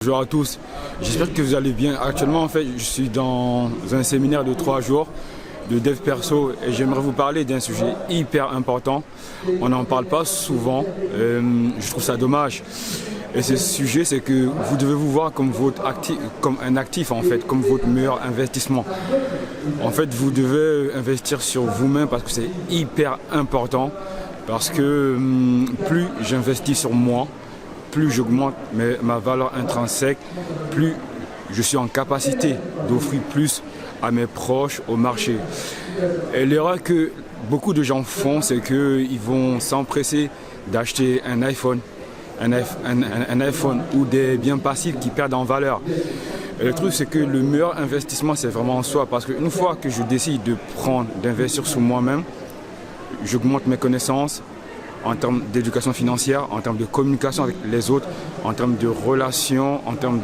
Bonjour à tous, j'espère que vous allez bien. Actuellement, en fait, je suis dans un séminaire de 3 jours de dev perso et j'aimerais vous parler d'un sujet hyper important. On n'en parle pas souvent, je trouve ça dommage. Et ce sujet, c'est que vous devez vous voir comme un actif, en fait, comme votre meilleur investissement. En fait, vous devez investir sur vous-même parce que c'est hyper important. Parce que plus j'investis sur moi, plus j'augmente ma valeur intrinsèque, plus je suis en capacité d'offrir plus à mes proches au marché. Et l'erreur que beaucoup de gens font, c'est qu'ils vont s'empresser d'acheter un iPhone ou des biens passifs qui perdent en valeur. Et le truc, c'est que le meilleur investissement, c'est vraiment en soi. Parce qu'une fois que je décide d'investir sur moi-même, j'augmente mes connaissances, en termes d'éducation financière, en termes de communication avec les autres, en termes de relations, en termes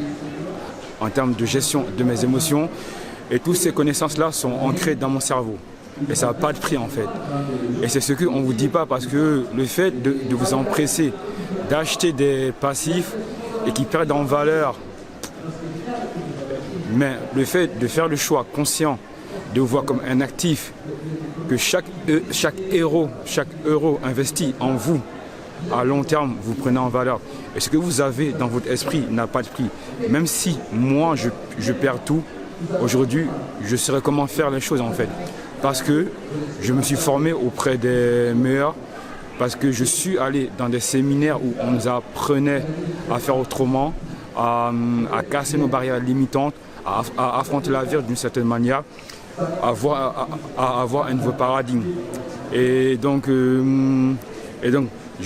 de gestion de mes émotions. Et toutes ces connaissances-là sont ancrées dans mon cerveau. Et ça n'a pas de prix en fait. Et c'est ce qu'on ne vous dit pas parce que le fait de vous empresser d'acheter des passifs et qui perdent en valeur, mais le fait de faire le choix conscient de vous voir comme un actif, que chaque euro investi en vous, à long terme, vous prenez en valeur. Et ce que vous avez dans votre esprit n'a pas de prix. Même si moi, je perds tout, aujourd'hui, je saurais comment faire les choses en fait. Parce que je me suis formé auprès des meilleurs, parce que je suis allé dans des séminaires où on nous apprenait à faire autrement, à casser nos barrières limitantes, à affronter la vie d'une certaine manière, à avoir un nouveau paradigme. Et donc je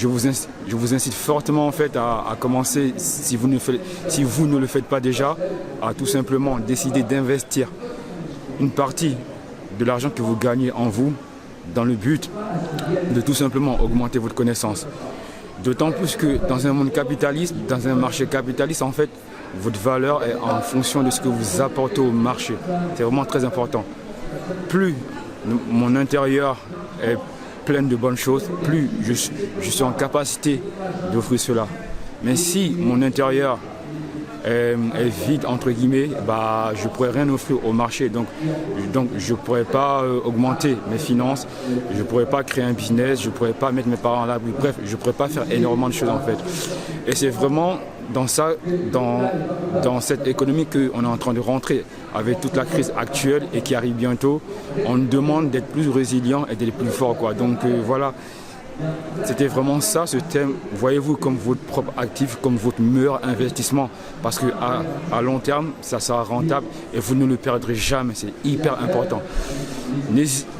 vous incite fortement en fait à commencer, si vous ne le faites pas déjà, à tout simplement décider d'investir une partie de l'argent que vous gagnez en vous dans le but de tout simplement augmenter votre connaissance. D'autant plus que dans un monde capitaliste, dans un marché capitaliste, en fait, votre valeur est en fonction de ce que vous apportez au marché. C'est vraiment très important. Plus mon intérieur est plein de bonnes choses, plus je suis en capacité d'offrir cela. Mais si mon intérieur est vide, entre guillemets, je ne pourrais rien offrir au marché. Donc je ne pourrais pas augmenter mes finances, je ne pourrais pas créer un business, je ne pourrais pas mettre mes parents à l'abri. Bref, je ne pourrais pas faire énormément de choses en fait. Et c'est vraiment dans cette économie qu'on est en train de rentrer avec toute la crise actuelle et qui arrive bientôt. On nous demande d'être plus résilient et d'être plus fort, quoi. Donc voilà, c'était vraiment ça ce thème. Voyez-vous comme votre propre actif, comme votre meilleur investissement, parce qu'à long terme, ça sera rentable et vous ne le perdrez jamais. C'est hyper important.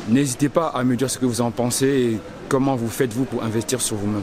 N'hésitez pas à me dire ce que vous en pensez et comment vous faites-vous pour investir sur vous-même.